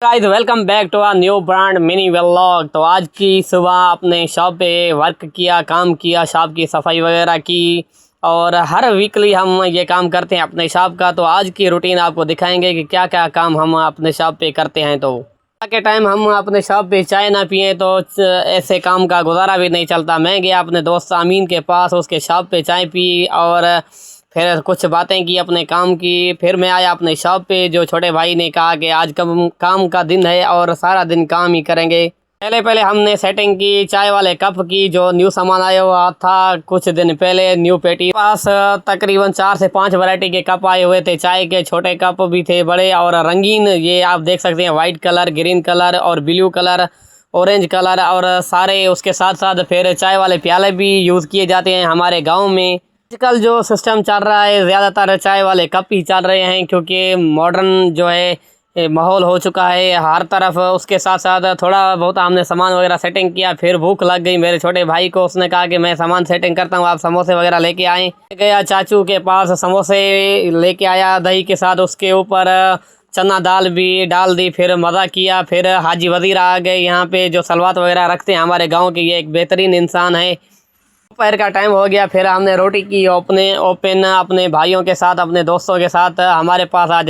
Guys welcome back to a new brand mini vlog. तो आज की सुबह अपने शॉप पे वर्क किया, काम किया, शॉप की सफाई वगैरह की। और हर वीकली हम ये काम करते हैं अपने शॉप का। तो आज की रूटीन आपको दिखाएंगे कि क्या क्या काम हम अपने शॉप पे करते हैं। तो के टाइम हम अपने शॉप पे चाय ना पिए तो ऐसे काम का गुजारा भी नहीं चलता। मैं गया अपने दोस्त अमीन के पास, उसके शॉप पे चाय पी और फिर कुछ बातें की अपने काम की। फिर मैं आया अपने शॉप पे। जो छोटे भाई ने कहा कि आज काम का दिन है और सारा दिन काम ही करेंगे। पहले हमने सेटिंग की चाय वाले कप की। जो न्यू सामान आया हुआ था कुछ दिन पहले न्यू पेटी पास तकरीबन 4 से 5 वैरायटी के कप आए हुए थे। चाय के छोटे कप भी थे, बड़े और रंगीन। ये आप देख सकते हैं, वाइट कलर, ग्रीन कलर और ब्लू कलर, ऑरेंज कलर। और सारे उसके साथ साथ फिर चाय वाले प्याले भी यूज़ किए जाते हैं हमारे गाँव में। आजकल जो सिस्टम चल रहा है ज़्यादातर चाय वाले कप ही चल रहे हैं, क्योंकि मॉडर्न जो है माहौल हो चुका है हर तरफ। उसके साथ साथ थोड़ा बहुत हमने सामान वगैरह सेटिंग किया। फिर भूख लग गई मेरे छोटे भाई को। उसने कहा कि मैं सामान सेटिंग करता हूँ, आप समोसे वगैरह लेके आए। गया चाचू के पास, समोसे लेके आया दही के साथ। उसके ऊपर चना दाल भी डाल दी। फिर मज़ा किया। फिर हाजी वज़ीर आ गए यहाँ पे, जो सलवात वगैरह रखते हैं हमारे गाँव के। ये एक बेहतरीन इंसान है। दोपहर का टाइम हो गया। फिर हमने रोटी की ओपन अपने भाइयों के साथ, अपने दोस्तों के साथ। हमारे पास आज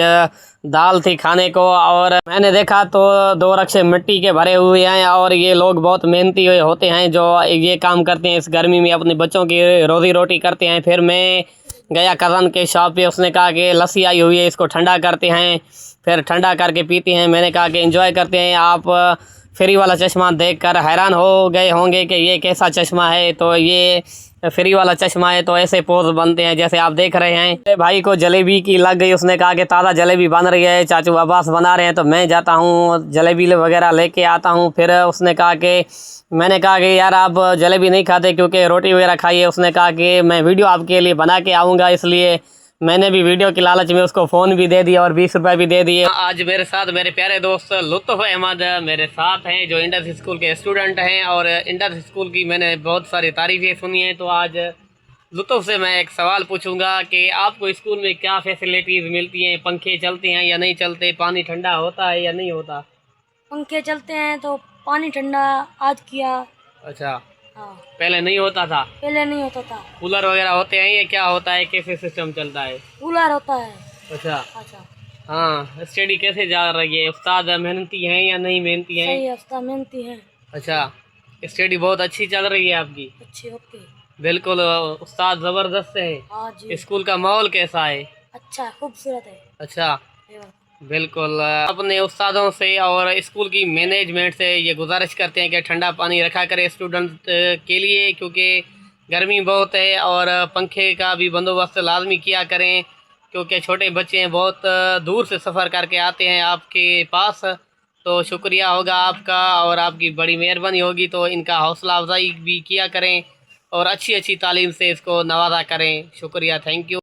दाल थी खाने को। और मैंने देखा तो 2 रक्शे मिट्टी के भरे हुए हैं। और ये लोग बहुत मेहनती होते हैं जो ये काम करते हैं। इस गर्मी में अपने बच्चों की रोज़ी रोटी करते हैं। फिर मैं गया कज़न के शॉप पे। उसने कहा कि लस्सी आई हुई है, इसको ठंडा करते हैं। फिर ठंडा करके पीते हैं। मैंने कहा कि एंजॉय करते हैं। आप फ्री वाला चश्मा देखकर हैरान हो गए होंगे कि ये कैसा चश्मा है। तो ये फ्री वाला चश्मा है, तो ऐसे पोज बनते हैं जैसे आप देख रहे हैं। मेरे भाई को जलेबी की लग गई। उसने कहा कि ताज़ा जलेबी बन रही है, चाचू अब्बास बना रहे हैं, तो मैं जाता हूँ जलेबी वगैरह लेके आता हूँ। फिर उसने कहा कि मैंने कहा कि यार आप जलेबी नहीं खाते क्योंकि रोटी वगैरह खाइए। उसने कहा कि मैं वीडियो आपके लिए बना के आऊँगा, इसलिए मैंने भी वीडियो की लालच में उसको फ़ोन भी दे दिया और 20 रुपये भी दे दिए। आज मेरे साथ मेरे प्यारे दोस्त लुत्फ़ अहमद मेरे साथ हैं, जो इंडस स्कूल के स्टूडेंट हैं। और इंडस स्कूल की मैंने बहुत सारी तारीफ़ें सुनी हैं। तो आज लुत्फ़ से मैं एक सवाल पूछूंगा कि आपको स्कूल में क्या फैसिलिटीज़ मिलती हैं? पंखे चलते हैं या नहीं चलते? पानी ठंडा होता है या नहीं होता? पंखे चलते हैं तो पानी ठंडा आज किया। अच्छा, हाँ, पहले नहीं होता था? पहले नहीं होता था। कूलर वगैरह होते हैं? ये क्या होता है, कैसे सिस्टम चलता है? कूलर होता है। अच्छा। अच्छा, हाँ, स्टडी कैसे जा रही है? उस्ताद मेहनती हैं या नहीं मेहनती हैं? सही है, उस्ताद मेहनती है। अच्छा, स्टडी बहुत अच्छी चल रही है आपकी? अच्छी, ओके। बिल्कुल, उस्ताद ज़बरदस्त है। हाँ जी, स्कूल का माहौल कैसा है? अच्छा है, खूबसूरत है। अच्छा, बिल्कुल। अपने उस्तादों से और स्कूल की मैनेजमेंट से ये गुजारिश करते हैं कि ठंडा पानी रखा करें स्टूडेंट के लिए, क्योंकि गर्मी बहुत है। और पंखे का भी बंदोबस्त लाजमी किया करें, क्योंकि छोटे बच्चे हैं, बहुत दूर से सफ़र करके आते हैं आपके पास। तो शुक्रिया होगा आपका और आपकी बड़ी मेहरबानी होगी। तो इनका हौसला अफजाई भी किया करें और अच्छी अच्छी तालीम से इसको नवाजा करें। शुक्रिया, थैंक यू।